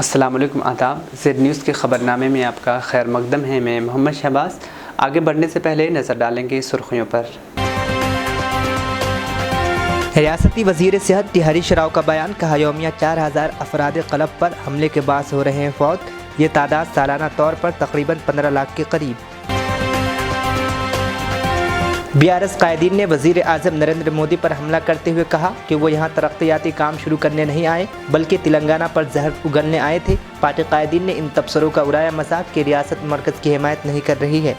अस्सलामुअलैकुम आदाब। Z news के ख़बरनामे में आपका खैर मकदम है। मैं मोहम्मद शहबाज। आगे बढ़ने से पहले नज़र डालेंगे सुर्खियों पर। रियासती वज़ीर सेहत हरीश राव का बयान, कहा यौमिया 4000 अफराद क़लब पर हमले के बास हो रहे हैं फौत। ये तादाद सालाना तौर पर तकरीबन 15 लाख के करीब। BRS कायदीन ने वज़ीर आज़म नरेंद्र मोदी पर हमला करते हुए कहा कि वो यहाँ तरक्याती काम शुरू करने नहीं आए बल्कि तेलंगाना पर जहर उगलने आए थे। पार्टी कायदीन ने इन तबसरों का उड़ाया मजाक कि रियासत मरकज़ की हिमायत नहीं कर रही है।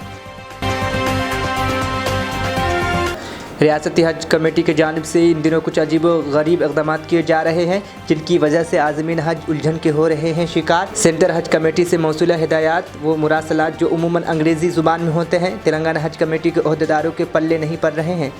रियासती हज कमेटी की जानिब से इन दिनों कुछ अजीब व गरीब इक़दाम किए जा रहे हैं जिनकी वजह से आज़मीन हज उलझन के हो रहे हैं शिकार। सेंटर हज कमेटी से मौसूला हिदायत व मुरासलात जो उमूमन अंग्रेज़ी ज़ुबान में होते हैं, तेलंगाना हज कमेटी के ओहदेदारों के पल्ले नहीं पड़ रहे हैं।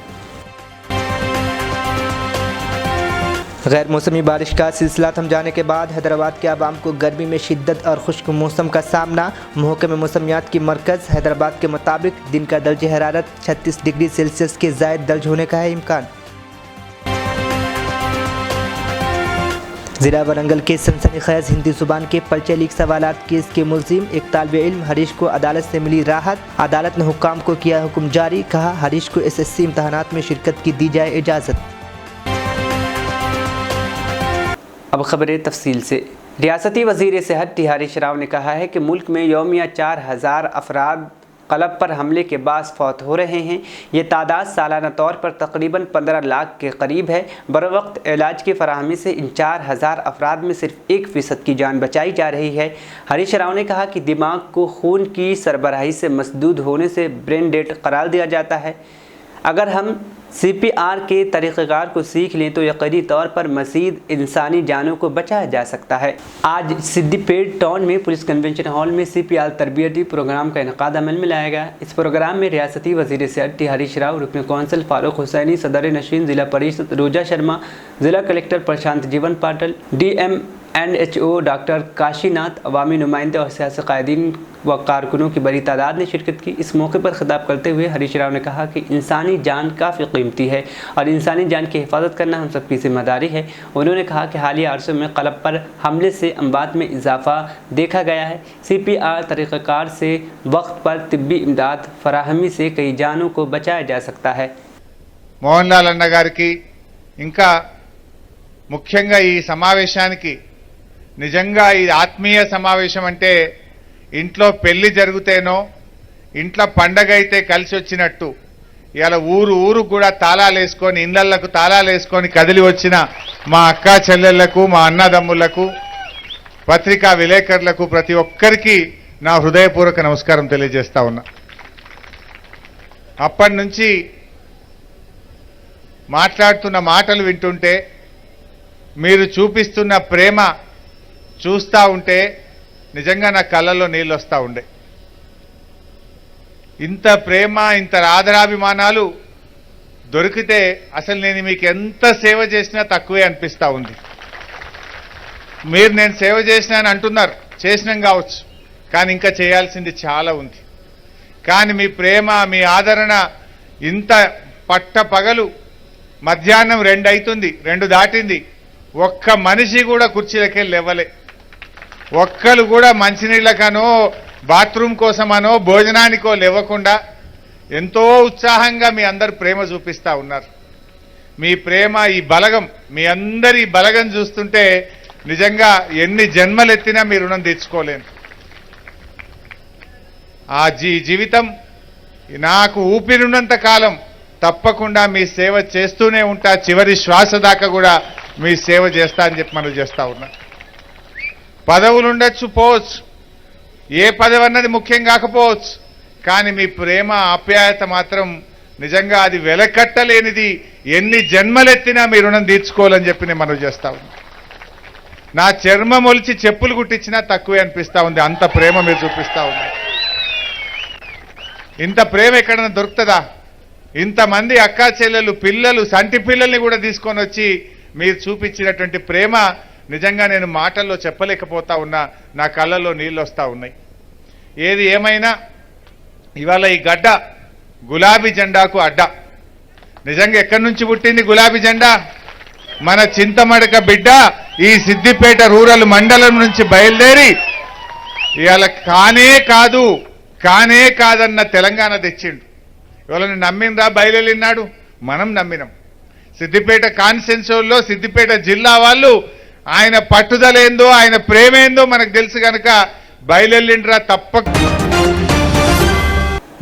गैर मौसमी बारिश का सिलसिला थम जाने के बाद हैदराबाद के आवाम को गर्मी में शिद्दत और खुश्क मौसम का सामना। महकमे मौसमियात की मरकज़ हैदराबाद के मुताबिक दिन का दर्ज हरारत 36 डिग्री सेल्सियस के ज़ायद दर्ज होने का है इम्कान। ज़िला वरंगल के सनसनीखेज़ हिंदी ज़ुबान के पर्चे लीक सवालात केस के मुल्ज़िम एक तालिबे इल्म हरीश को अदालत से मिली राहत। अदालत ने हुक्काम को किया हुक्म जारी, कहा हरीश को SSC इम्तहानात में शिरकत की दी जाए इजाज़त। अब खबरें तफसील से। रियासती वज़ीर सेहत हरीश राव ने कहा है कि मुल्क में यौमिया 4000 अफराद क़लब पर हमले के बास फौत हो रहे हैं। ये तादाद सालाना तौर पर तकरीबन 15 लाख के करीब है। बरवक्त इलाज की फराहमी से इन 4000 अफराद में सिर्फ 1% की जान बचाई जा रही है। हरीश राव ने कहा कि दिमाग को खून की सरबराही से मसदूद होने से ब्रेन डेड करार दिया जाता है। अगर हम CPR के तरीक़ेकार को सीख लें तो यकीनी तौर पर मज़ीद इंसानी जानों को बचाया जा सकता है। आज सिद्दीपेट टाउन में पुलिस कन्वेंशन हॉल में CPR तरबियती प्रोग्राम का इनकाद अमल में लाया गया। इस प्रोग्राम में रियासती वज़ीर सेहत हरीश राव, रुकन कौंसल फ़ारूक हुसैनी, सदर नशीन ज़िला परिषद रोजा शर्मा, ज़िला कलेक्टर प्रशांत जीवन पाटिल, DMNHO डॉक्टर काशीनाथ, अवामी नुमाइंदे और सियासी कायदीन व कारकुनों की बड़ी तादाद ने शिरकत की। इस मौके पर खिताब करते हुए हरीश राव ने कहा कि इंसानी जान काफ़ी कीमती है और इंसानी जान की हिफाजत करना हम सबकी जिम्मेदारी है। उन्होंने कहा कि हालिया अरसों में क़लब पर हमले से अमवात में इजाफा देखा गया है। CPR तरीक़ाकार से वक्त पर तिब्बी इमदाद फराहमी से कई जानों को बचाया जा सकता है। మోహన్ లాల్ అన్న గారికి ఇంకా ముఖ్యంగా ఈ సమావేశానికి నిజంగా ఈ ఆత్మీయ సమావేశం అంటే ఇంట్లో పెళ్లి జరుగుతేనో ఇంట్లో పండగ అయితే కలిసి వచ్చినట్టు ఇవాళ ఊరు కూడా తాళాలు వేసుకొని ఇళ్లకు తాళాలు వేసుకొని కదిలి వచ్చిన మా అక్కా చెల్లెళ్లకు, మా అన్నదమ్ములకు, పత్రికా విలేకరులకు ప్రతి ఒక్కరికి నా హృదయపూర్వక నమస్కారం తెలియజేస్తా ఉన్నా. అప్పటి నుంచి మాట్లాడుతున్న మాటలు వింటుంటే, మీరు చూపిస్తున్న ప్రేమ చూస్తూ ఉంటే నిజంగా నా కళ్ళల్లో నీళ్ళు వస్తూ ఉండే. ఇంత ప్రేమ, ఇంత ఆదరాభిమానాలు దొరికితే అసలు నేను మీకు ఎంత సేవ చేసినా తక్కువే అనిపిస్తూ ఉంది. మీరు నేను సేవ చేసినాను అంటున్నారు, చేసినాం కావచ్చు, కానీ ఇంకా చేయాల్సింది చాలా ఉంది. కానీ మీ ప్రేమ, మీ ఆదరణ ఇంత పట్ట పగలు మధ్యాహ్నం 2 అవుతుంది, 2 దాటింది, ఒక్క మనిషి కూడా కుర్చీలకే లేవలే. ఒక్కరు కూడా మంచినీళ్ళకనో బాత్రూమ్ కోసమనో భోజనానికో లేవకుండా ఎంతో ఉత్సాహంగా మీ అందరు ప్రేమ చూపిస్తూ ఉన్నారు. మీ ప్రేమ, ఈ బలగం, మీ అందరి బలగం చూస్తుంటే నిజంగా ఎన్ని జన్మలెత్తినా మీ రుణం తీర్చుకోలేను. ఆ జీవితం నాకు ఊపిరినంత కాలం తప్పకుండా మీ సేవ చేస్తూనే ఉంటా, చివరి శ్వాస దాకా కూడా మీ సేవ చేస్తా అని చెప్పి మనం చేస్తా ఉన్నా. పదవులు ఉండొచ్చు, పోవచ్చు, ఏ పదవి అన్నది ముఖ్యం కాకపోవచ్చు, కానీ మీ ప్రేమ, ఆప్యాయత మాత్రం నిజంగా అది వెలకట్టలేనిది. ఎన్ని జన్మలెత్తినా మీ రుణం తీర్చుకోవాలని చెప్పి నేను మనం చేస్తా ఉన్నా. నా చర్మం ఒలిచి చెప్పులు కుట్టించినా తక్కువే అనిపిస్తా ఉంది, అంత ప్రేమ మీరు చూపిస్తా ఉన్నారు. ఇంత ప్రేమ ఎక్కడన్నా దొరుకుతుందా? ఇంతమంది అక్కా చెల్లెలు, పిల్లలు, సంటి పిల్లల్ని కూడా తీసుకొని వచ్చి మీరు చూపించినటువంటి ప్రేమ నిజంగా నేను మాటల్లో చెప్పలేకపోతా ఉన్నా. నా కళ్ళల్లో నీళ్ళు వస్తూ ఉన్నాయి. ఏది ఏమైనా ఇవాళ ఈ గడ్డ గులాబీ జెండాకు అడ్డ. నిజంగా ఎక్కడి నుంచి పుట్టింది గులాబీ జెండా? మన చింతమడక బిడ్డ ఈ సిద్దిపేట రూరల్ మండలం నుంచి బయలుదేరి ఇవాళ కానే కాదన్న తెలంగాణ తెచ్చిండు. ఇవాళ నమ్మిందా బయలునాడు? మనం నమ్మినాం. సిద్దిపేట కాన్స్టిట్యున్సీలో సిద్దిపేట జిల్లా వాళ్ళు ఆయన పట్టుదల ఏందో ఆయన ప్రేమ ఏందో మనకు తెలుసు కనుక బయలుండ్రా తప్పక.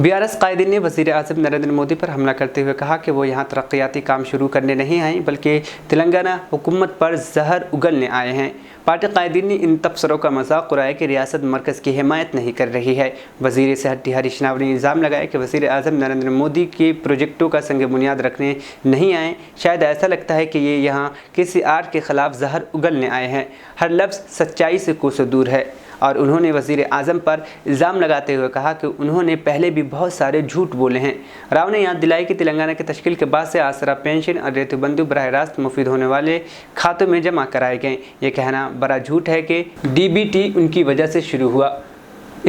बीआरएस कायदीन ने वज़ीर आज़म नरेंद्र मोदी पर हमला करते हुए कहा कि वो यहाँ तरक्याती काम शुरू करने नहीं आए बल्कि तेलंगाना हुकूमत पर जहर उगलने आए हैं। पार्टी कायदीन ने इन तबसरों का मजाक उड़ाया कि रियासत मरकज़ की हिमायत नहीं कर रही है। वज़ीर सेहत टिहारी शनाव ने इल्ज़ाम लगाया कि वज़ीर आज़म नरेंद्र मोदी के प्रोजेक्टों का संग बुनियाद रखने नहीं आए। शायद ऐसा लगता है कि ये यहाँ किसी आर्ट के ख़िलाफ़ जहर उगलने आए हैं। हर लफ्ज़ सच्चाई से कोसों दूर है। और उन्होंने वज़ीर आज़म पर इल्ज़ाम लगाते हुए कहा कि उन्होंने पहले भी बहुत सारे झूठ बोले हैं। राव ने याद दिलाई कि तेलंगाना की तश्कील के बाद से आसरा पेंशन और रेतुबंधु बराह रास्त मुफीद होने वाले खातों में जमा कराए गए। ये कहना बड़ा झूठ है कि डीबीटी उनकी वजह से शुरू हुआ।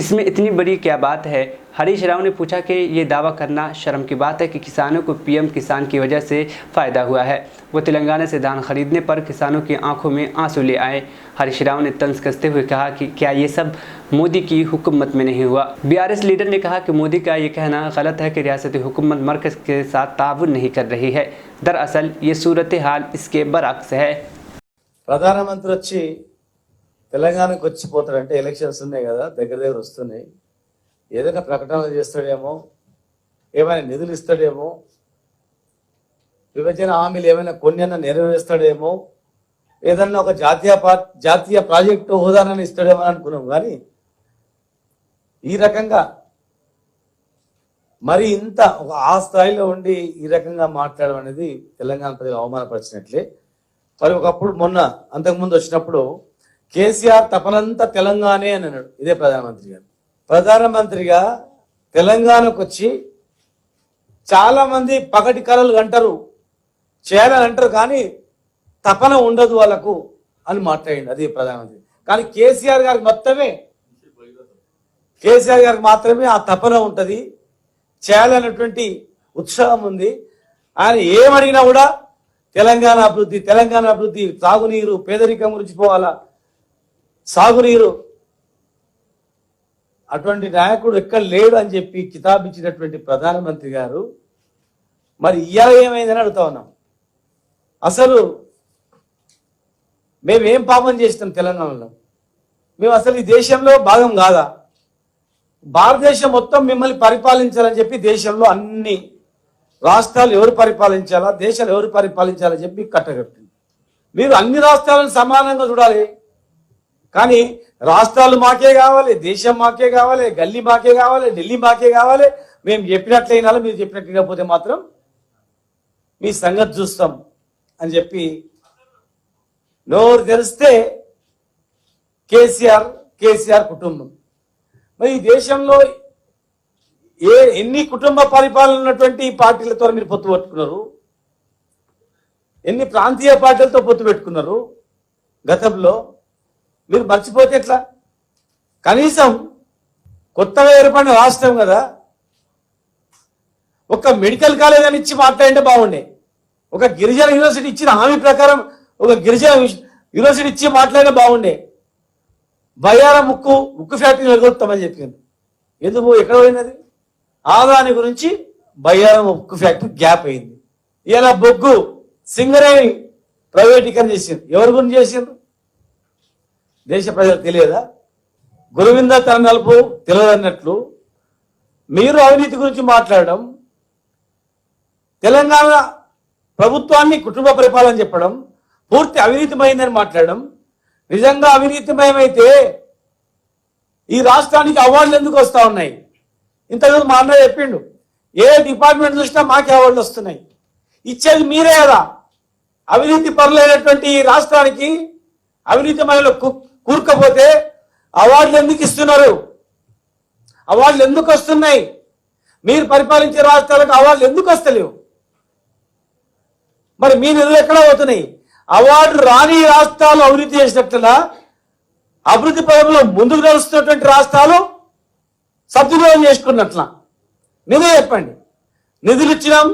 इसमें इतनी बड़ी क्या बात है? हरीश राव ने पूछा कि ये दावा करना शर्म की बात है कि किसानों को पीएम किसान की वजह से फ़ायदा हुआ है। वो तेलंगाना से धान खरीदने पर किसानों की आंखों में आंसू ले आए। हरीश राव ने तंज कसते हुए कहा कि क्या ये सब मोदी की हुकूमत में नहीं हुआ? बीआरएस लीडर ने कहा कि मोदी का ये कहना गलत है कि रियासती हुकूमत मरकज़ के साथ ताउन नहीं कर रही है। दरअसल ये सूरत हाल इसके बरअक्स है। ప్రధానమంత్రి వచ్చి తెలంగాణకు వచ్చిపోతాడంటే ఎలక్షన్స్ ఉన్నాయి కదా, దగ్గర వస్తున్నాయి, ఏదైనా ప్రకటనలు చేస్తాడేమో, ఏమైనా నిధులు ఇస్తాడేమో, విభజన హామీలు ఏమైనా కొన్ని నెరవేరుస్తాడేమో, ఏదన్నా ఒక జాతీయ ప్రాజెక్టు హోదానని ఇస్తాడేమో అనుకున్నాం. కానీ ఈ రకంగా మరి ఇంత ఆ స్థాయిలో ఉండి ఈ రకంగా మాట్లాడడం అనేది తెలంగాణ ప్రజలు అవమానపరిచినట్లే. మరి ఒకప్పుడు మొన్న అంతకుముందు వచ్చినప్పుడు కేసీఆర్ తపనంతా తెలంగాణే అని అన్నాడు. ఇదే ప్రధానమంత్రిగా తెలంగాణకు వచ్చి చాలా మంది పగటి కలలు అంటారు, చేయాలని అంటారు, కానీ తపన ఉండదు వాళ్ళకు అని మాట్లాడింది. అది ప్రధానమంత్రి. కానీ కేసీఆర్ గారికి మాత్రమే ఆ తపన ఉంటది, చేయాలన్నటువంటి ఉత్సాహం ఉంది. ఆయన ఏమడిగినా కూడా తెలంగాణ అభివృద్ధి, తాగునీరు, పేదరికం గురించి పోవాలా, సాగునీరు, అటువంటి నాయకుడు ఎక్కడ లేడు అని చెప్పి కితాబిచ్చినటువంటి ప్రధానమంత్రి గారు మరి ఇయ్యాల ఏమైందని అడుగుతా ఉన్నాం. అసలు మేమేం పాపం చేస్తాం తెలంగాణలో? మేము అసలు ఈ దేశంలో భాగం కాదా? భారతదేశం మొత్తం మిమ్మల్ని పరిపాలించాలని చెప్పి దేశంలో అన్ని రాష్ట్రాలు ఎవరు పరిపాలించాలా, దేశాలు ఎవరు పరిపాలించాలని చెప్పి కట్టగట్టింది. మీరు అన్ని రాష్ట్రాలను సమానంగా చూడాలి. కానీ రాష్ట్రాలు మాకే కావాలి, దేశం మాకే కావాలి, గల్లీ మాకే కావాలి, ఢిల్లీ మాకే కావాలి, మేము చెప్పినట్లయినా మీరు చెప్పినట్టు కాకపోతే మాత్రం మీ సంగతి చూస్తాం అని చెప్పి నోరు తెరిస్తే కేసీఆర్ కుటుంబం. మరి ఈ దేశంలో ఎన్ని కుటుంబ పరిపాలన ఉన్నటువంటి పార్టీలతో మీరు పొత్తు పెట్టుకున్నారు, ఎన్ని ప్రాంతీయ పార్టీలతో పొత్తు పెట్టుకున్నారు గతంలో? మీరు మర్చిపోతే ఎట్లా? కనీసం కొత్తగా ఏర్పడిన రాష్ట్రం కదా, ఒక మెడికల్ కాలేజ్ అని ఇచ్చి మాట్లాడింటే బాగుండే. ఒక గిరిజన యూనివర్సిటీ ఇచ్చిన హామీ ప్రకారం ఒక గిరిజన యూనివర్సిటీ ఇచ్చి మాట్లాడినా బాగుండే. బయ్యారం ఉక్కు ఫ్యాక్టరీ వెలుగొస్తామని చెప్పింది. ఎందుకు ఎక్కడ పోయినది? ఆదాని గురించి బయ్యారం ఉక్కు ఫ్యాక్టరీ గ్యాప్ అయింది. ఇలా బొగ్గు సింగరేణి ప్రైవేటీకరణ చేసింది. ఎవరి గురించి చేసిండ్రు? దేశ ప్రజలకు తెలియదా? గురువింద తన నలుపు తెలియదన్నట్లు మీరు అవినీతి గురించి మాట్లాడడం, తెలంగాణ ప్రభుత్వాన్ని కుటుంబ పరిపాలన చెప్పడం, పూర్తి అవినీతిమైందని మాట్లాడడం. నిజంగా అవినీతిమయమైతే ఈ రాష్ట్రానికి అవార్డులు ఎందుకు వస్తూ ఉన్నాయి? ఇంతకుముందు మా అన్న చెప్పిండు, ఏ డిపార్ట్మెంట్ చూసినా మాకే అవార్డులు వస్తున్నాయి. ఇచ్చేది మీరే కదా. అవినీతి పరులైనటువంటి ఈ రాష్ట్రానికి అవినీతిమయంలో కూరుకపోతే అవార్డులు ఎందుకు ఇస్తున్నారు? అవార్డులు ఎందుకు వస్తున్నాయి? మీరు పరిపాలించే రాష్ట్రాలకు అవార్డులు ఎందుకు వస్తలేవు? మరి మీ నిధులు ఎక్కడ పోతున్నాయి? అవార్డు రాని రాష్ట్రాలు అభివృద్ధి చేసినట్లుగా అభివృద్ధి పదంలో ముందుకు నడుస్తున్నటువంటి రాష్ట్రాలు సద్వినియోగం చేసుకున్నట్లా మీరే చెప్పండి. నిధులు ఇచ్చినాం,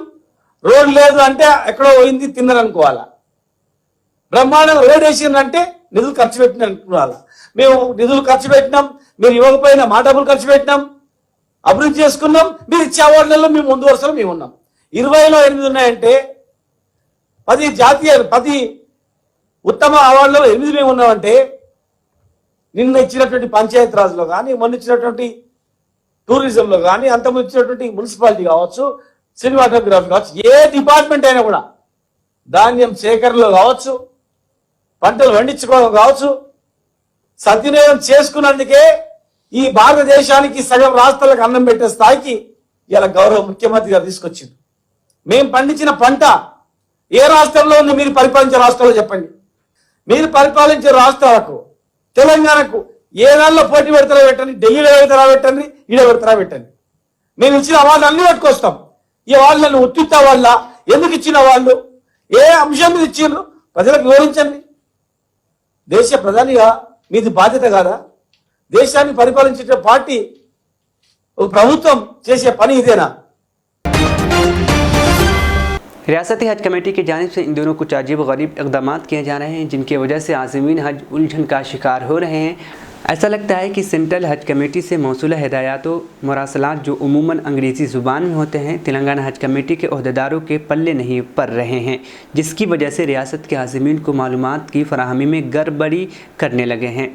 రోడ్డు లేదు అంటే ఎక్కడో పోయింది తిన్నారనుకోవాలా. బ్రహ్మాండంగా రోడ్ వేసిందంటే నిధులు ఖర్చు పెట్టిన మేము నిధులు ఖర్చు పెట్టినాం, మీరు ఇవ్వకపోయినా మా డబ్బులు ఖర్చు పెట్టినాం, అభివృద్ధి చేసుకున్నాం. మీరు ఇచ్చే అవార్డులలో మేము ముందు వరుసలో మేము ఉన్నాం. 20లో 8 ఉన్నాయంటే 10 ఉత్తమ అవార్డులలో 8 మేము ఉన్నామంటే నిన్న ఇచ్చినటువంటి పంచాయత్ రాజ్లో కానీ, మొన్న ఇచ్చినటువంటి టూరిజంలో కానీ, అంతకుముందు ఇచ్చినటువంటి మున్సిపాలిటీ కావచ్చు, సినిమాటోగ్రఫీ కావచ్చు, ఏ డిపార్ట్మెంట్ అయినా కూడా ధాన్యం సేకరణలో కావచ్చు, పంటలు పండించుకోవడం కావచ్చు, సద్వినియోగం చేసుకున్నందుకే ఈ భారతదేశానికి సగం రాష్ట్రాలకు అన్నం పెట్టే స్థాయికి ఇలా గౌరవ ముఖ్యమంత్రి గారు తీసుకొచ్చింది. మేము పండించిన పంట ఏ రాష్ట్రంలో ఉంది? మీరు పరిపాలించే రాష్ట్రాల్లో చెప్పండి. మీరు పరిపాలించే రాష్ట్రాలకు, తెలంగాణకు ఏ నెలలో పోటీ పెడతారో పెట్టండి, ఢిల్లీలో పెడతారా పెట్టండి, ఈడ పెడతారా పెట్టండి. మేము ఇచ్చిన అవార్డులు అన్ని పెట్టుకొస్తాం. ఈ అవార్డులను ఉత్తిత వాళ్ళ ఎందుకు ఇచ్చిన వాళ్ళు, ఏ అంశం మీద ఇచ్చిండ్రు ప్రజలకు వివరించండి. దేశ ప్రధానిగా మీది బాధ్యత కాదా? దేశాన్ని పరిపాలించే పార్టీ ప్రభుత్వం చేసే పని ఇదేనా? रियासती हज कमेटी की जानिब से इन दिनों कुछ अजीब गरीब इक़दाम किए जा रहे हैं जिनकी वजह से आज़मीन हज उलझन का शिकार हो रहे हैं। ऐसा लगता है कि सेंट्रल हज कमेटी से मौसूला हिदायत व मरासलात जो उमूमन अंग्रेज़ी ज़ुबान में होते हैं तेलंगाना हज कमेटी के अहदेदारों के पल्ले नहीं पड़ रहे हैं, जिसकी वजह से रियासत के आज़मीन को मालूमात की फराहमी में गड़बड़ी करने लगे हैं।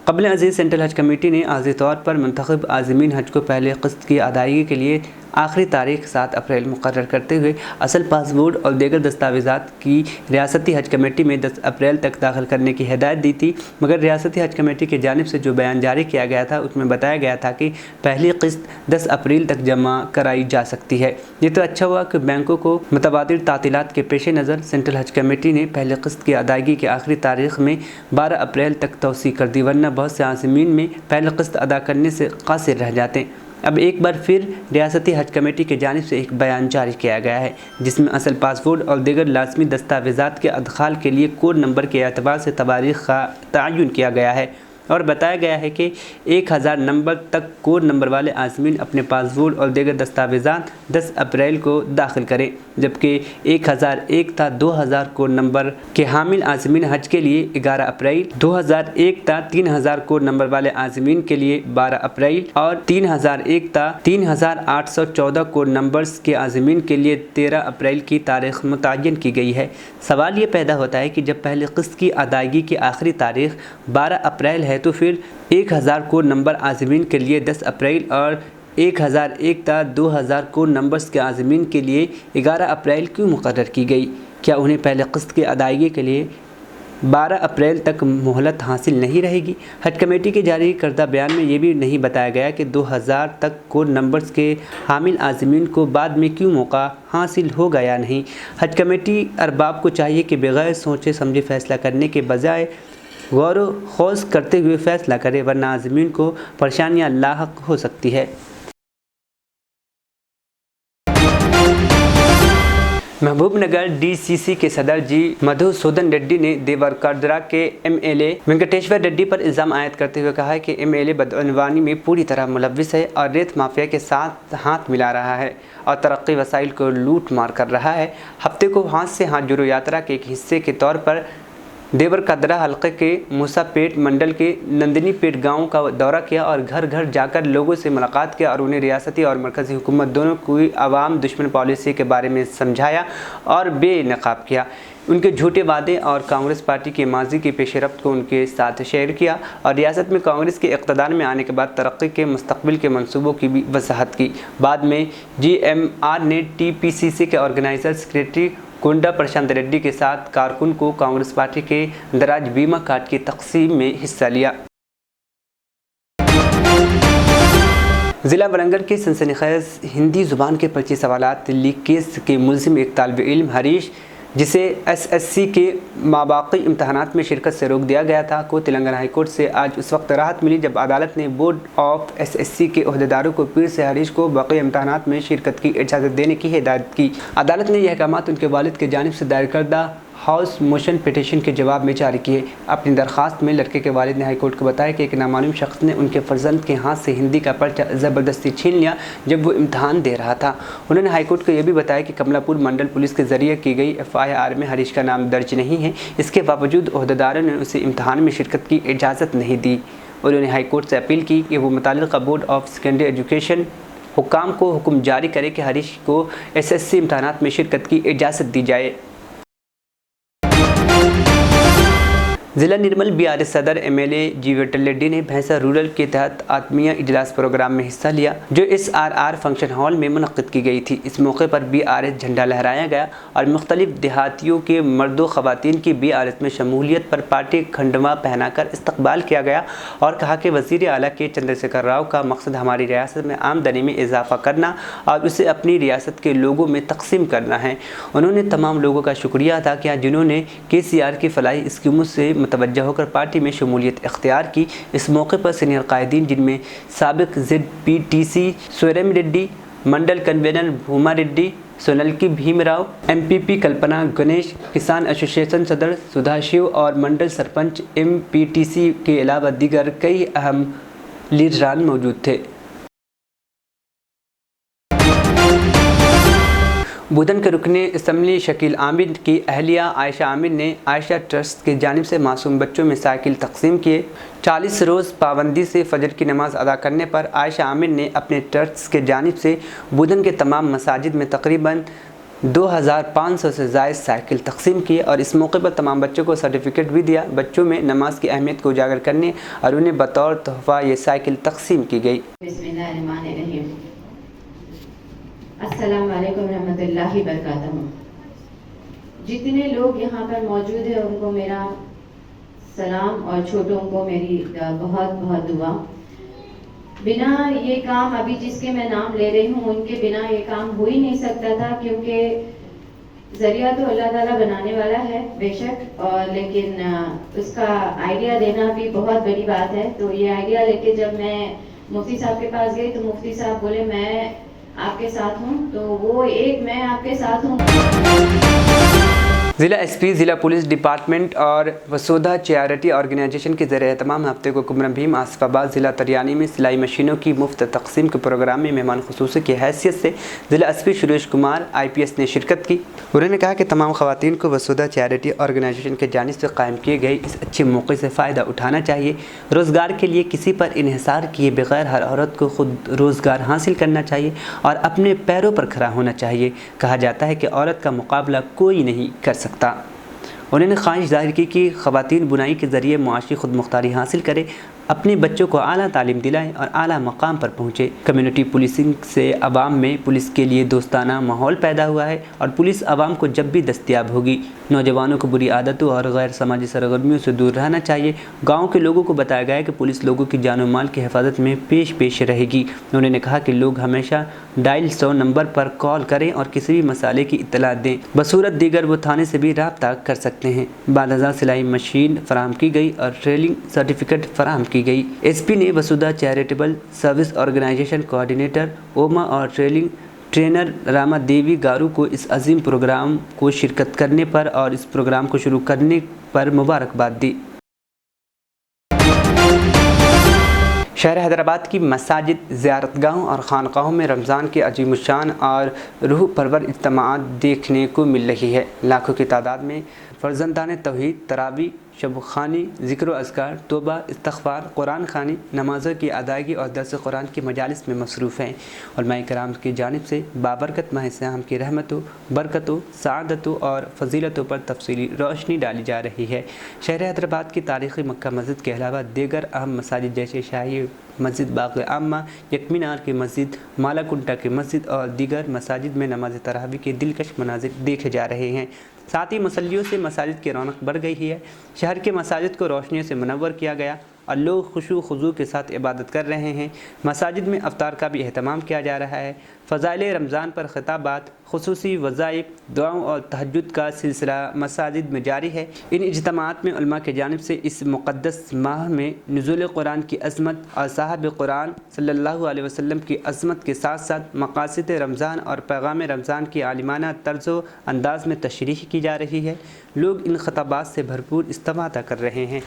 क़ब्ल अज़ीज़ सेंट्रल हज कमेटी ने आज़ी तौर पर मुंतखब आज़मीन हज को पहले क़िस्त की अदायगी के लिए आखिरी तारीख 7 अप्रैल मुकर्रर करते हुए असल पासपोर्ट और दीगर दस्तावेज़ात की रियासती हज कमेटी में 10 अप्रैल तक दाखिल करने की हिदायत दी थी, मगर रियासती हज कमेटी की जानिब से जो बयान जारी किया गया था उसमें बताया गया था कि पहली क़िस्त 10 अप्रैल तक जमा कराई जा सकती है। ये तो अच्छा हुआ कि बैंकों को मुतबादिल तातीलात के पेश नज़र सेंट्रल हज कमेटी ने पहले क़िस्त की अदायगी की आखिरी तारीख में 12 अप्रैल तक तौसी कर दी, वरना बहुत से आज़मीन में पहले क़िस्त अदा करने से कासिर रह जाते। अब एक बार फिर रियासती हज कमेटी की जानिब से एक बयान जारी किया गया है जिसमें असल पासपोर्ट और दीगर लाजमी दस्तावेज़ात के अदखाल के लिए कोड नंबर के एतबार से तवारीख़ का तयन किया गया है और बताया गया है कि 1000 नंबर तक कोड नंबर वाले आज़मीन अपने पासपोर्ट और दीगर दस्तावेज़ात 10 अप्रैल को दाखिल करें, जबकि 1001 था 2000 कोड नंबर के हामिल आज़मीन हज के लिए 11 अप्रैल, 2001 था 3000 कोड नंबर वाले आज़मीन के लिए 12 अप्रैल और 3001 था 3814 कोड नंबर्स के आज़मीन के लिए 13 अप्रैल की तारीख मुतय्यन की गई है। सवाल ये पैदा होता है कि जब पहले क़िस्त की अदायगी की आखिरी तारीख 12 अप्रैल है तो फिर 1000 कोड नंबर आज़मीन के लिए 10 अप्रैल और 1001 था 2000 कोड नंबर्स के आज़मीन के लिए 11 अप्रैल क्यों मुकर्रर की गई? क्या उन्हें पहले क़िस्त की अदायगी के लिए 12 अप्रैल तक मोहलत हासिल नहीं रहेगी? हज कमेटी के जारी करदा बयान में ये भी नहीं बताया गया कि 2000 तक कोड नंबर्स के हामिल आज़मीन को बाद में क्यों मौका हासिल होगा या नहीं। हज कमेटी अरबाब को चाहिए कि बगैर सोचे समझे फ़ैसला करने के बजाय गौर व खौज करते हुए फ़ैसला करे, वरना आज़मीन को परेशानियाँ लाहक हो सकती है। महबूबनगर डीसीसी के सदर जी मधुसूदन रेड्डी ने देवरकद्रा के एमएलए वेंकटेश्वर रेड्डी पर इल्ज़ाम आयद करते हुए कहा है कि एमएलए बदअनवानी में पूरी तरह मुलव्विस है और रेत माफिया के साथ हाथ मिला रहा है और तरक्की वसाइल को लूट मार कर रहा है। हफ्ते को हाथ से हाथ जोड़ो यात्रा के एक हिस्से के तौर पर देवरकद्रा हल्के के मूसापेट मंडल के नंदिनी पेट गाँव का दौरा किया और घर घर जाकर लोगों से मुलाकात किया और उन्हें रियासती और मरकज़ी हुकूमत दोनों की आवाम दुश्मन पॉलिसी के बारे में समझाया और बेनकाब किया। उनके झूठे वादे और कांग्रेस पार्टी के माजी की पेशरफ्त को उनके साथ शेयर किया और रियासत में कांग्रेस के इक़्तिदार में आने के बाद तरक्की के मुस्तक़बिल के मंसूबों की भी वजाहत की। बाद में GMR ने TPCC के ऑर्गेनाइज़र सेक्रेटरी कुंडा प्रशांत रेड्डी के साथ कारकुन को कांग्रेस पार्टी के दराज बीमा कार्ड की तकसीम में हिस्सा लिया। ज़िला वरंगल के सनसनीखेज़ हिंदी ज़ुबान के 25 सवालात लीक केस के मुलज़िम एक तालिब इल्म हरीश, जिसे SSC के माबाकी इम्तहानात में शिरकत से रोक दिया गया था, को तेलंगाना हाई कोर्ट से आज उस वक्त राहत मिली जब अदालत ने बोर्ड ऑफ SSC के अहदेदारों को पीर से हरीश को बाकी इम्तहानात में शिरकत की इजाज़त देने की हिदायत की। अदालत ने यह अहकामात उनके वालिद की जानिब से दायर करदा हाउस मोशन पिटीशन के जवाब में जारी किए। अपनी दरख्वास्त में लड़के के वालिद ने हाईकोर्ट को बताया कि एक नामालूम शख्स ने उनके फर्जंद के हाथ से हिंदी का पर्चा ज़बरदस्ती छीन लिया जब वो इम्तहान दे रहा था। उन्होंने हाईकोर्ट को यह भी बताया कि कमलापुर मंडल पुलिस के ज़रिए की गई FIR में हरीश का नाम दर्ज नहीं है। इसके बावजूद ओहदेदारों ने उसे इम्तहान में शिरकत की इजाज़त नहीं दी। उन्होंने हाईकोर्ट से अपील की कि वो मुताल्लिक़ा बोर्ड ऑफ सेकेंडरी एजुकेशन हुक्काम को हुक्म जारी करे कि हरीश को SSC इम्तहानात में शिरकत की इजाज़त दी जाए। ज़िला निर्मल BRS सदर MLA जी विठल रेड्डी ने भैंसा रूरल के तहत आत्मीय इजलास प्रोग्राम में हिस्सा लिया जो SRR फंक्शन हॉल में मुनक़्क़िद की गई थी। इस मौके पर BRS झंडा लहराया गया और मुख्तलिफ देहातियों के मर्दों ख़वातीन की BRS में शमूलियत पर पार्टी खंडवा पहनाकर इस्तकबाल किया गया और कहा कि वज़ीर आला के चंद्रशेखर राव का मकसद हमारी रियासत में आमदनी में इजाफ़ा करना और उसे अपनी रियासत के लोगों में तकसीम करना है। उन्होंने तमाम लोगों का शुक्रिया अदा किया जिन्होंने KCR की फलाही स्कीमों से मुतवज्जह होकर पार्टी में शमूलियत इख्तियार की। इस मौके पर सीनियर कायदीन जिनमें साबिक ZPTC सोयरम रेड्डी, मंडल कन्वीनर भूमा रेड्डी, सोनलकी भीमराव, MPP कल्पना गणेश, किसान एसोसिएशन सदर सुधाशिव और मंडल सरपंच MPTC के अलावा दीगर कई अहम लीडरान मौजूद थे। बुधन के रुकने असम्बली शकील आमिर की अहलिया आयशा आमिर ने आयशा ट्रस्ट की जानिब से मासूम बच्चों में साइकिल तकसीम किए। 40 रोज़ पाबंदी से फजर की नमाज अदा करने पर आयशा आमिर ने अपने ट्रस्ट के जानिब से बुधन के तमाम मसाजिद में तकरीबन 2500 से ज़ायद साइकिल तकसीम किए और इस मौके पर तमाम बच्चों को सर्टिफिकेट भी दिया। बच्चों में नमाज की अहमियत को उजागर करने और उन्हें बतौर तोहफ़ा ये साइकिल तकसीम की गई। अस्सलाम वालेकुम रहमतुल्लाहि बरकातहू। जितने लोग यहाँ पर मौजूद हैं उनको मेरा सलाम और छोटों को मेरी बहुत बहुत दुआ। बिना ये काम अभी जिसके मैं नाम ले रही हूँ उनके बिना ये काम हो ही नहीं सकता था, क्योंकि ज़रिया तो अल्लाह ताला बनाने वाला है बेशक, और लेकिन उसका आइडिया देना भी बहुत बड़ी बात है। तो ये आइडिया लेके जब मैं मुफ्ती साहब के पास गई तो मुफ्ती साहब बोले मैं आपके साथ हूँ, तो वो एक मैं आपके साथ हूँ। ज़िला SP, ज़िला पुलिस डिपार्टमेंट और वसुधा चैरिटी ऑर्गेनाइजेशन के ज़रिए तमाम हफ्ते को कुमरम भीम आसिफाबाद ज़िला तरियानी में सिलाई मशीनों की मुफ्त तकसीम के प्रोग्राम में मेहमान खुसूसी की हैसियत से ज़िला SP सुरेश कुमार IPS ने शिरकत की। उन्होंने कहा कि तमाम ख़वातीन को वसुधा चैरिटी ऑर्गेनाइजेशन के जानिब से कायम किए गए इस अच्छे मौके से फ़ायदा उठाना चाहिए। रोज़गार के लिए किसी पर इन्हिसार किए बगैर हर औरत को खुद रोज़गार हासिल करना चाहिए और अपने पैरों पर खड़ा होना चाहिए। कहा जाता है कि औरत का मुकाबला कोई नहीं कर सकता। उन्होंने ख्वाहिश जाहिर की कि ख़वातीन बुनाई के ज़रिए मुआशी खुद मुख्तारी हासिल करें, अपने बच्चों को आला तालीम दिलाएं और आला मकाम पर पहुँचे। कम्युनिटी पुलिसिंग से अवाम में पुलिस के लिए दोस्ताना माहौल पैदा हुआ है और पुलिस अवाम को जब भी दस्तयाब होगी। नौजवानों को बुरी आदतों और गैर समाजी सरगर्मियों से दूर रहना चाहिए। गाँव के लोगों को बताया गया कि पुलिस लोगों की जान और माल की हिफाजत में पेश रहेगी। उन्होंने कहा कि लोग हमेशा डायल 100 नंबर पर कॉल करें और किसी भी मसाले की इत्तला दें। बसूरत दीगर वो थाने से भी रब्ता कर सकते हैं। 12,000 सिलाई मशीन फराहम की गई और ट्रेनिंग सर्टिफिकेट फराहम की गई। SP ने वसुधा चैरिटेबल सर्विस ऑर्गेनाइजेशन कोऑर्डिनेटर ओमा और ट्रेनर रामा देवी गारू को इस अजीम प्रोग्राम को शिरकत करने पर और इस प्रोग्राम को शुरू करने पर मुबारकबाद दी। शहर हैदराबाद की मसाजिद, ज़ियारतगाहों और खानकाहों में रमज़ान के अजीमुशान और रूह परवर इज्तिमाआत देखने को मिल रही है। लाखों की तादाद में फर्जंदान तौहीद, तरावी, शब ख़ानी, ज़िक्र अज़कार, तौबा, इस्तग़फ़ार, कुरान ख़ानी, नमाज़ों की अदायगी और दर्स कुरान की मजालिस में मसरूफ़ हैं। उलमाए किराम की जानिब से बाबरकत माह सियाम की रहमतों, बरकतों, सआदतों और फजीलतों पर तफसीली रोशनी डाली जा रही है। शहर हैदराबाद की तारीख़ी मक्का मस्जिद के अलावा दीगर अहम मसाजिद जैसे शाही मस्जिद बाग़ आम्मा, यकमीनार की मस्जिद, मालाकुंटा की मस्जिद और दीगर मसाजिद में नमाज तरावी के दिलकश मनाजिर देखे जा रहे हैं। साथ ही मुसल्लियों से मसाजिद की रौनक बढ़ गई है। शहर के मसाजिद को रोशनियों से मुनव्वर किया गया। और लोग खुशू खुजू के साथ इबादत कर रहे हैं। मसाजिद में अफ्तार का भी अहतमाम किया जा रहा है। फ़ज़ाइल रमज़ान पर खिताबात, खुसूसी वज़ाइफ, दुआओं और तहज्जुद का सिलसिला मसाजिद में जारी है। इन इज्तिमाअत में उलमा की जानिब से इस मुक़द्दस माह में नुज़ूल कुरान की अज़मत और साहब कुरान सल्लल्लाहु अलैहि वसल्लम की अज़मत के साथ साथ मक़ासिद रमज़ान और पैगाम रमज़ान की आलिमाना तर्ज़ व अंदाज़ में तशरीह की जा रही है। लोग इन खिताबात से भरपूर इस्तिफ़ादा कर रहे हैं।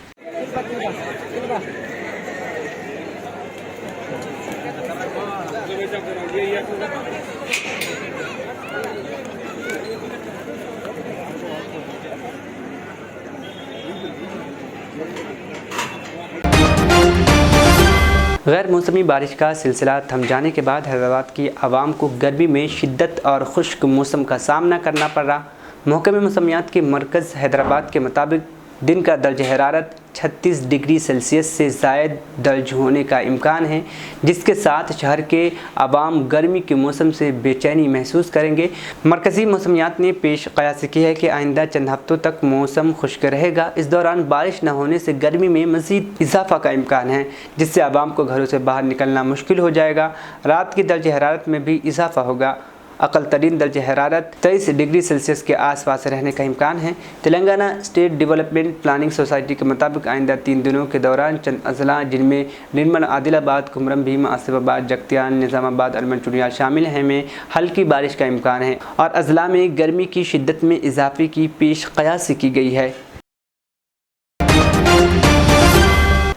गैर मौसमी बारिश का सिलसिला थम जाने के बाद हैदराबाद की आवाम को गर्मी में शिद्दत और खुश्क मौसम का सामना करना पड़ रहा। महकमे मौसमियात के मरकज़ हैदराबाद के मुताबिक दिन का दर्ज हरारत 36 डिग्री सेल्सियस से ज़ायद दर्ज होने का इम्कान है, जिसके साथ शहर के आवाम गर्मी के मौसम से बेचैनी महसूस करेंगे। मरकज़ी मौसमियात ने पेश क़यास की है कि आइंदा चंद हफ्तों तक मौसम खुश्क रहेगा। इस दौरान बारिश न होने से गर्मी में मज़ीद इजाफा का इम्कान है, जिससे आवाम को घरों से बाहर निकलना मुश्किल हो जाएगा। रात की दर्ज हरारत में भी इजाफा होगा। अक़ल तरीन दर्ज हरारत 23 डिग्री सेल्सियस के आसपास रहने का इम्कान है। Telangana state development planning society के मुताबिक आइंदा 3 दिनों के दौरान चंद अजला जिनमें निर्मल, आदिलाबाद, कुमरम भीम, आसिफाबाद, जगतियान, निज़ामाबाद और मंचूरिया शामिल हैं में हल्की बारिश का इम्कान है और अजला में गर्मी की शिद्दत में इजाफे की पेश क़यासी की गई है।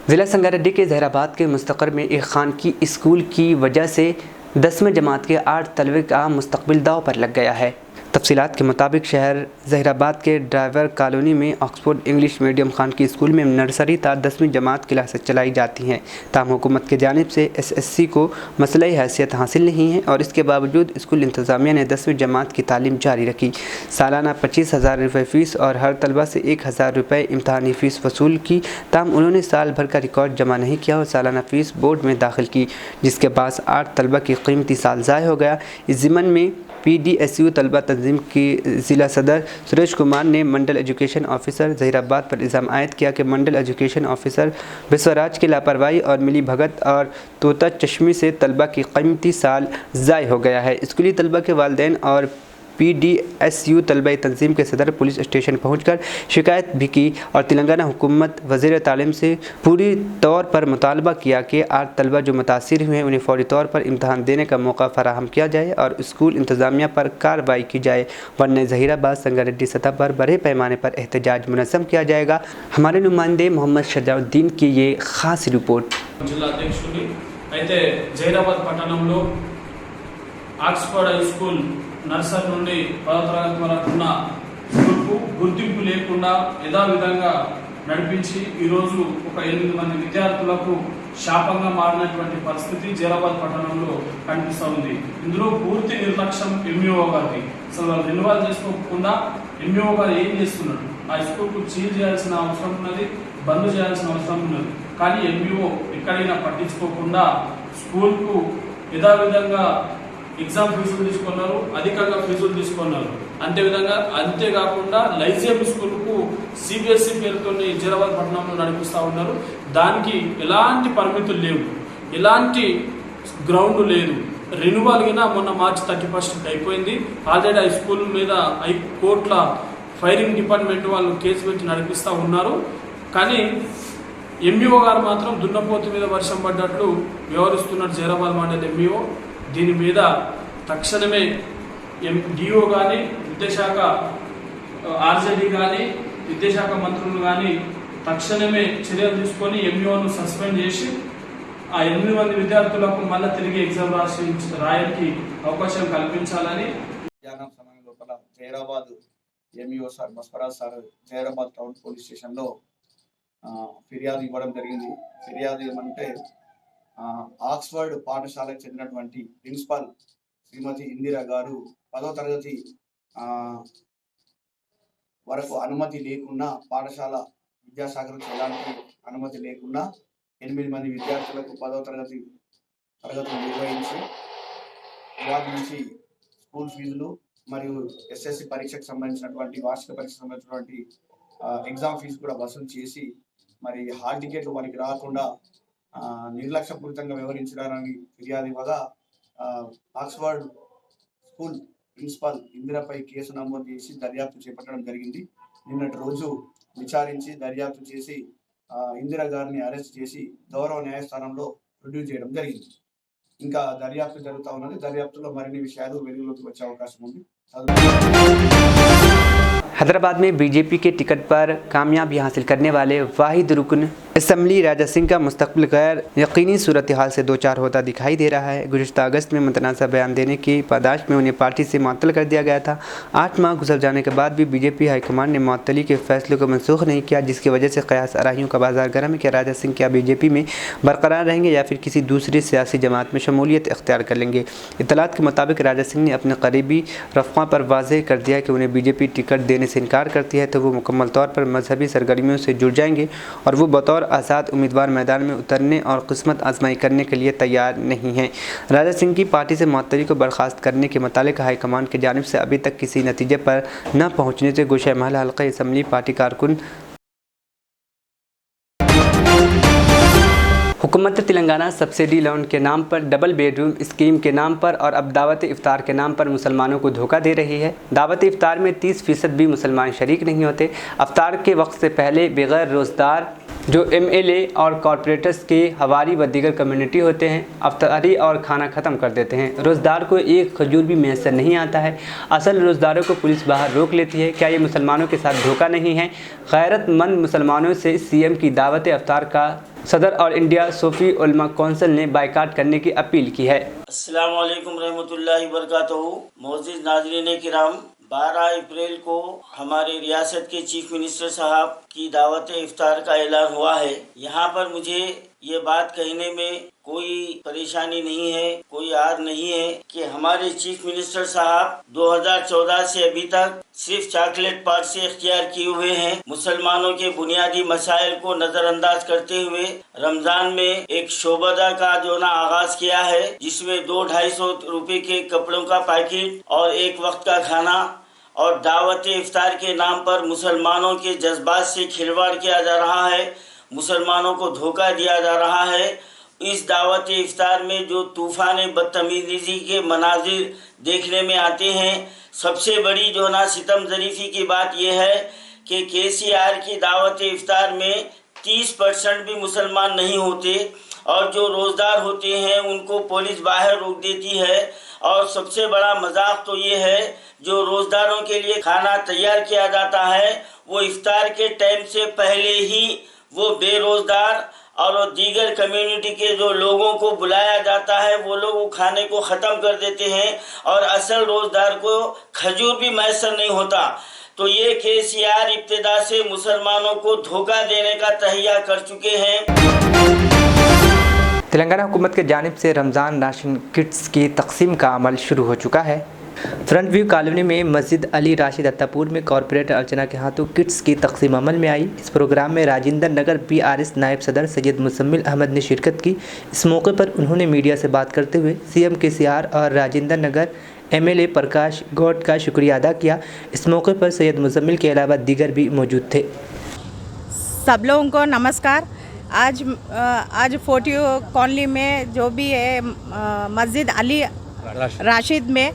ज़िला संगारेड्डी के ज़हीराबाद के मुस्तक़र में एक खानगी स्कूल की वजह से 10वीं जमात के 8 तलबे का मुस्तक़बिल दाव पर लग गया है। तफसीलात के मुताबिक शहर ज़हीराबाद के ड्राइवर कॉलोनी में ऑक्सफोर्ड इंग्लिश मीडियम खानगी स्कूल में नर्सरी था 10वीं जमात क्लासेस चलाई जाती हैं। ताहम हुकूमत की जानिब से SSC को मसला हैसियत हासिल नहीं है और इसके बावजूद स्कूल इंतज़ामिया ने 10वीं जमात की तालीम जारी रखी। सालाना 25,000 रुपये फ़ीस और हर तलबा से 1,000 रुपये इम्तहानी फ़ीस वसूल की। ताहम उन्होंने साल भर का रिकॉर्ड जमा नहीं किया और सालाना फ़ीस बोर्ड में दाखिल की, जिसके पास 8 तलबा की कीमती साल ज़ाय हो गया। इस ज़िमन में PDSU तलबा तंजीम की ज़िला सदर सुरेश कुमार ने मंडल एजुकेशन ऑफिसर ज़हीराबाद पर इल्ज़ाम आयद किया कि मंडल एजुकेशन ऑफिसर विश्वराज की लापरवाही और मिली भगत और तोता चश्मी से तलबा की कीमती साल ज़ाय हो गया है। स्कूली तलबा के वालिदैन और PDSU तलबा तंजीम के सदर पुलिस स्टेशन पहुंचकर शिकायत भी की और तेलंगाना हुकूमत वज़ीर तालीम से पूरी तौर पर मुतालबा किया कि 8 तलबा जो मुतासिर हुए हैं उन्हें फ़ौरी तौर पर इम्तहान देने का मौका फराहम किया जाए और स्कूल इंतज़ामिया पर कार्रवाई की जाए, वरना ज़हीराबाद संगारेड्डी सतह पर बड़े पैमाने पर एहतजाज मुनज़्ज़म किया जाएगा। हमारे नुमाइंदे मोहम्मद शजाउद्दीन की ये ख़ास रिपोर्ट। जिला अध्यक्षुడి అయితే జైరాబాద్ పట్టణంలో ఆక్స్ఫర్డ్ హై స్కూల్ నర్సరీ నుండి 10వ తరగతి వరకు ఉన్న స్కూల్కు గుర్తింపు లేకుండా యథావిధంగా నడిపించి ఈరోజు ఒక 8 మంది విద్యార్థులకు శాపంగా మారినటువంటి పరిస్థితి జైరాబాద్ పట్టణంలో కనిపిస్తూ ఉంది. ఇందులో పూర్తి నిర్లక్ష్యం ఎంఈఓ గారికి. అసలు రెన్యువల్ చేసుకోకుండా ఎంఈఓ గారు ఏం చేస్తున్నారు? ఆ స్కూల్కు సీల్ చేయాల్సిన అవసరం ఉన్నది, బంద్ చేయాల్సిన అవసరం ఉన్నది. కానీ ఎంఈఓ ఎక్కడైనా పట్టించుకోకుండా స్కూల్కు యథావిధంగా ఎగ్జామ్ ఫీజులు తీసుకున్నారు, అధికంగా ఫీజులు తీసుకున్నారు. అంతేకాకుండా లైజియం స్కూల్కు CBSE పేరుతో జైరాబాద్ పట్టణంలో నడిపిస్తూ ఉన్నారు. దానికి ఎలాంటి పరిమితులు లేవు, ఎలాంటి గ్రౌండ్ లేదు. రెన్యువల్ గిన మొన్న మార్చి 31 అయిపోయింది. ఆల్రెడీ ఆ స్కూల్ మీద హైకోర్టుల ఫైరింగ్ డిపార్ట్మెంట్ వాళ్ళు కేసు పెట్టి నడిపిస్తూ ఉన్నారు. కానీ ఎంఈఓ గారు మాత్రం దున్నపోతు మీద వర్షం పడ్డట్లు వ్యవహరిస్తున్నారు జైరాబాద్ మండలి ఎంఈఓ. దీని మీద తక్షణమే DO కానీ విద్యాశాఖ RJD కానీ విద్యాశాఖ మంత్రులు కానీ తక్షణమే చర్యలు తీసుకొని ఎంఈఓను సస్పెండ్ చేసి ఆ 8 మంది విద్యార్థులకు మళ్ళీ తిరిగి ఎగ్జామ్ రాయడానికి అవకాశం కల్పించాలని మధ్యాహ్నం సమయం లోపల Zaheerabad MEO sir Baswaraj sir Zaheerabad town police స్టేషన్లో ఫిర్యాదు ఇవ్వడం జరిగింది. ఫిర్యాదు ఏమంటే ఆక్స్ఫర్డ్ పాఠశాలకు చెందినటువంటి ప్రిన్సిపాల్ శ్రీమతి ఇందిరా గారు 10వ తరగతి వరకు అనుమతి లేకుండా పాఠశాల విద్యాశాఖకు ఎలాంటి అనుమతి లేకుండా 8 మంది విద్యార్థులకు 10వ తరగతులు నిర్వహించి వాటి నుంచి స్కూల్ ఫీజులు మరియు SSC పరీక్షకు సంబంధించినటువంటి వార్షిక పరీక్షకు సంబంధించినటువంటి ఎగ్జామ్ ఫీజు కూడా వసూలు చేసి మరి హాల్ టికెట్లు వారికి రాకుండా నిర్లక్ష్యపూరితంగా వ్యవహరించడాన్ని ఫిర్యాదు ఇవ్వగా ఆక్స్ఫర్డ్ స్కూల్ ప్రిన్సిపాల్ ఇందిరపై కేసు నమోదు చేసి దర్యాప్తు చేపట్టడం జరిగింది. నిన్నటి రోజు విచారించి దర్యాప్తు చేసి ఇందిరా గారిని అరెస్ట్ చేసి గౌరవ న్యాయస్థానంలో ప్రొడ్యూస్ చేయడం జరిగింది. ఇంకా దర్యాప్తు జరుగుతూ ఉన్నది. దర్యాప్తులో మరిన్ని విషయాలు వెలుగులోకి వచ్చే అవకాశం ఉంది. हैदराबाद में बीजेपी के टिकट पर कामयाबी हासिल करने वाले वाहिद रुकन असम्बली राजा सिंह का मुस्तकबिल गैर यकीनी सूरत हाल से दो चार होता दिखाई दे रहा है। गुज़िश्ता अगस्त में मुतनाज़ा बयान देने की पादाश में उन्हें पार्टी से मुअत्तल कर दिया गया था। 8 माह गुजर जाने के बाद भी बीजेपी हाईकमान ने मुअत्तली के फैसले को मनसूख नहीं किया, जिसकी वजह से क़यास आराइयों का बाजार गर्म है कि राजा सिंह क्या बीजेपी में बरकरार रहेंगे या फिर किसी दूसरी सियासी जमात में शमूलियत इख्तियार कर लेंगे। इत्तलात के मुताबिक राजा सिंह ने अपने करीबी रफ़क़ा पर वाज़ेह कर दिया कि उन्हें बीजेपी टिकट देने से इनकार करती है तो वो मुकम्मल तौर पर मजहबी सरगर्मियों से जुड़ जाएंगे और वो बतौर आज़ाद उम्मीदवार मैदान में उतरने और किस्मत आजमाई करने के लिए तैयार नहीं हैं। राजा सिंह की पार्टी से मुअत्तली को बर्खास्त करने के मुतालिक हाईकमान की जानिब से अभी तक किसी नतीजे पर न पहुँचने से गोशा महल हल्का असम्बली पार्टी कारकुन हुकूमत तेलंगाना सब्सिडी लोन के नाम पर, डबल बेडरूम स्कीम के नाम पर और अब दावत इफ्तार के नाम पर मुसलमानों को धोखा दे रही है। दावत इफ्तार में 30% भी मुसलमान शरीक नहीं होते। इफ्तार के वक्त से पहले बगैर रोज़दार जो MLA और कॉरपोरेटर्स के हवारी व दीगर कम्युनिटी होते हैं अफ्तारी और खाना ख़त्म कर देते हैं। रोज़दार को एक खजूर भी मैसर नहीं आता है। असल रोज़दारों को पुलिस बाहर रोक लेती है। क्या ये मुसलमानों के साथ धोखा नहीं है? गैरतमंद मुसलमानों से CM की दावत इफ्तार का सदर और इंडिया सूफी उलमा कौंसिल ने बाइकाट करने की अपील की है। अस्सलाम वालेकुम रहमतुल्लाहि बरकातहू। मोअज़्ज़िज़ नाज़रीन किराम, 12 अप्रैल को हमारे रियासत के चीफ मिनिस्टर साहब की दावत इफ्तार का ऐलान हुआ है। यहाँ पर मुझे ये बात कहने में कोई परेशानी नहीं है, कोई आर नहीं है कि हमारे चीफ मिनिस्टर साहब 2014 से अभी तक सिर्फ चॉकलेट पार्ट से इख्तियार किए हुए हैं। मुसलमानों के बुनियादी मसाइल को नजरअंदाज करते हुए रमजान में एक शोबदा का जो ना आगाज किया है, जिसमें 200-250 रुपए के कपड़ों का पैकेट और एक वक्त का खाना और दावत इफ्तार के नाम पर मुसलमानों के जज्बात से खिलवाड़ किया जा रहा है, मुसलमानों को धोखा दिया जा रहा है। इस दावत इफ्तार में जो तूफान बदतमीजी के मनाजिर देखने में आते हैं, सबसे बड़ी जो ना सितम ज़रीफ़ी की बात यह है कि KCR की दावत इफ्तार में 30% भी मुसलमान नहीं होते और जो रोज़दार होते हैं उनको पुलिस बाहर रोक देती है। और सबसे बड़ा मजाक तो ये है, जो रोज़दारों के लिए खाना तैयार किया जाता है वो इफ्तार के टाइम से पहले ही वो बेरोज़गार और दीगर कम्युनिटी के जो लोगों को बुलाया जाता है वो लोग वो खाने को ख़त्म कर देते हैं और असल रोज़दार को खजूर भी मैसर नहीं होता। तो ये KCR इब्तिदा से मुसलमानों को धोखा देने का तहिया कर चुके हैं। तेलंगाना हुकूमत की जानिब से रमज़ान राशन किट्स की तकसीम का अमल शुरू हो चुका है। फ्रंट व्यू कॉलोनी में मस्जिद अली राशिद अत्तापुर में कॉरपोरेटर अर्चना के हाथों किट्स की तकसीम अमल में आई। इस प्रोग्राम में राजेंद्र नगर PRS नायब सदर सैयद मुसम्मिल अहमद ने शिरकत की। इस मौके पर उन्होंने मीडिया से बात करते हुए CM KCR और राजेंद्र नगर MLA प्रकाश गौड का शुक्रिया अदा किया। इस मौके पर सैयद मुजम्मिल के अलावा दीगर भी मौजूद थे। सब लोगों को नमस्कार। आज फोर्टी कॉलोनी में जो भी है मस्जिद अली राशिद में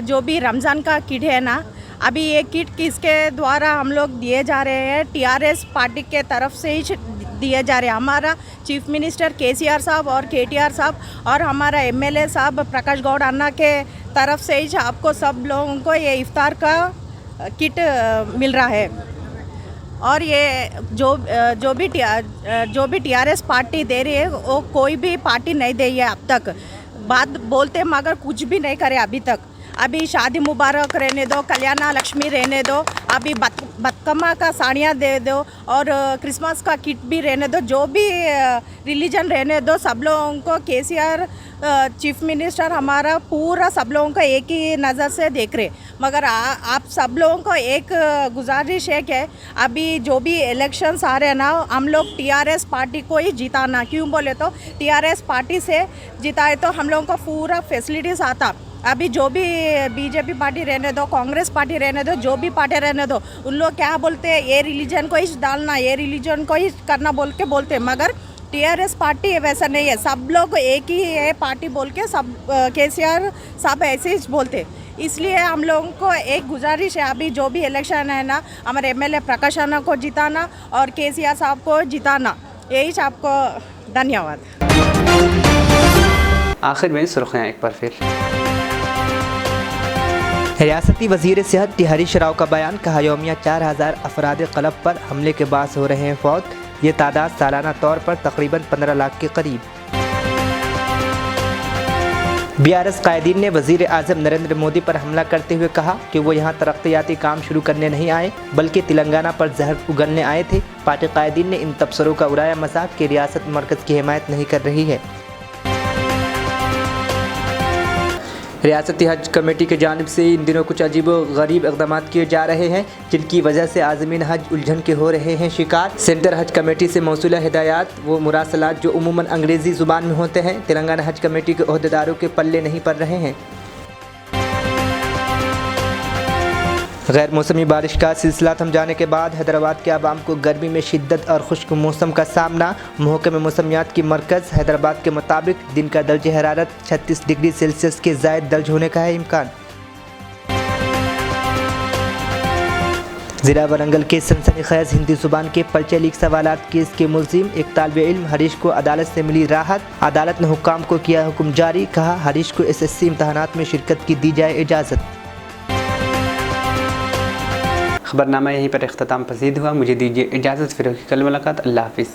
जो भी रमज़ान का किट है ना, अभी ये किट किसके द्वारा हम लोग दिए जा रहे हैं, TRS पार्टी के तरफ से ही दिए जा रहे हैं। हमारा चीफ मिनिस्टर KCR साहब और KTR साहब और हमारा MLA साहब प्रकाश गौड़ अन्ना के तरफ से ही आपको सब लोगों को ये इफ्तार का किट मिल रहा है। और ये जो भी TRS पार्टी दे रही है वो कोई भी पार्टी नहीं दे है अब तक। बात बोलते मगर कुछ भी नहीं करे अभी तक। अभी शादी मुबारक रहने दो, कल्याणा लक्ष्मी रहने दो, अभी बतकम्मा का साड़ियाँ दे दो और क्रिसमस का किट भी रहने दो, जो भी रिलीजन रहने दो। सब लोगों को KCR चीफ मिनिस्टर हमारा पूरा सब लोगों को एक ही नज़र से देख रहे। मगर आप सब लोगों को एक गुजारिश है कि अभी जो भी इलेक्शंस आ रहे हैं ना, हम लोग TRS पार्टी को ही जिताना। क्यों बोले तो TRS पार्टी से जिताए तो हम लोगों को पूरा फैसिलिटीज़ आता। अभी जो भी बीजेपी पार्टी रहने दो, कांग्रेस पार्टी रहने दो, जो भी पार्टी रहने दो, उन लोग क्या बोलते हैं, ये रिलीजन को ही डालना, ये रिलीजन को ही करना बोल के बोलते हैं। मगर टीआरएस पार्टी वैसा नहीं है, सब लोग एक ही है पार्टी बोल के सब केसीआर सब ऐसे ही बोलते। इसलिए हम लोगों को एक गुजारिश है, अभी जो भी इलेक्शन है ना, हमारे एमएलए प्रकाश अन्ना को जिताना और केसीआर साहब को जिताना, यही आपको धन्यवाद। आखिर में सुर्खियाँ एक बार फिर। रियासती वज़ीर सेहत तिहारी शराव का बयान, कहा यौमिया 4000 अफराद क़लब पर हमले के बाद हो रहे हैं फौत, ये तादाद सालाना तौर पर तकरीबन 15 लाख के करीब। बीआरएस कायदीन ने वज़ीर आज़म नरेंद्र मोदी पर हमला करते हुए कहा कि वो यहाँ तरक्याती काम शुरू करने नहीं आए बल्कि तेलंगाना पर जहर उगलने आए थे। पार्टी कायदीन ने इन तबसरों का उड़ाया मजाक कि रियासत मरकज़ की हिमायत नहीं कर रही है। रियासती हज कमेटी की जानिब से इन दिनों कुछ अजीब व गरीब इक़दाम किए जा रहे हैं जिनकी वजह से आज़मीन हज उलझन के हो रहे हैं शिकार। सेंटर हज कमेटी से मौसूला हिदायत व मुरासलात जो उमूमन अंग्रेज़ी ज़ुबान में होते हैं, तेलंगाना हज कमेटी के अहदेदारों के पल्ले नहीं पड़ रहे हैं। गैर मौसमी बारिश का सिलसिला थम जाने के बाद हैदराबाद के आवाम को गर्मी में शिद्दत और खुश्क मौसम का सामना। महकमे मौसमियात की मरकज़ हैदराबाद के मुताबिक दिन का दर्ज हरारत 36 डिग्री सेल्सियस के ज़ायद दर्ज होने का है इम्कान। ज़िला वरंगल के सनसनीखेज़ हिंदी ज़ुबान के पर्चे लीक सवालात केस के मुलजिम एक तालिबे इल्म हरीश को अदालत से मिली राहत। अदालत ने हुक्काम को किया हुक्म जारी, कहा हरीश को SSC इम्तहानात में शिरकत की दी जाए इजाज़त। खबरनामा यहीं पर इख्तिताम पसीद हुआ। मुझे दीजिए इजाज़त, फिर होगी कल मुलाकात। अल्लाह हाफिज़।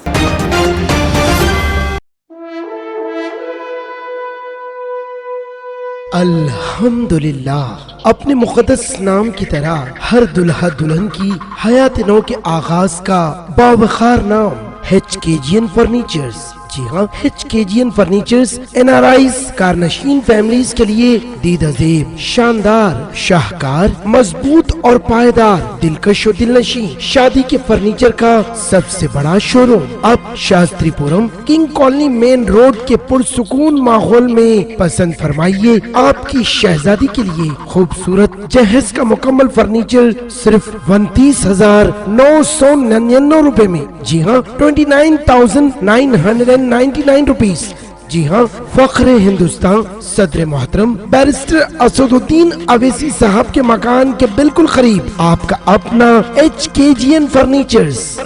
अल्हम्दुलिल्लाह, अपने मुक़द्दस नाम की तरह हर दुल्हा दुल्हन की हयात नौ के आगाज का बावखार नाम HKGN फर्नीचर्स। जी हाँ, HKGN फर्नीचर्स NRIs कारनशीन फैमिलीज के लिए दीदाज़ेब, शानदार, शाहकार, मजबूत और पायदार, दिलकश और दिलनशीं शादी के फर्नीचर का सबसे बड़ा शोरूम अब Shastripuram king colony main road के पुरसुकून माहौल में। पसंद फरमाइए आपकी शहजादी के लिए खूबसूरत जहेज का मुकम्मल फर्नीचर सिर्फ 29,999 रुपए में। जी हाँ, 29,999 रुपीस। जी हाँ, फख्र हिंदुस्तान सदर मोहतरम बैरिस्टर असदुद्दीन अवैसी साहब के मकान के बिल्कुल करीब आपका अपना HKGN फर्नीचर्स।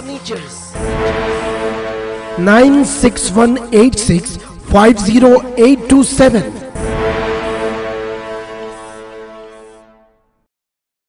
9618650827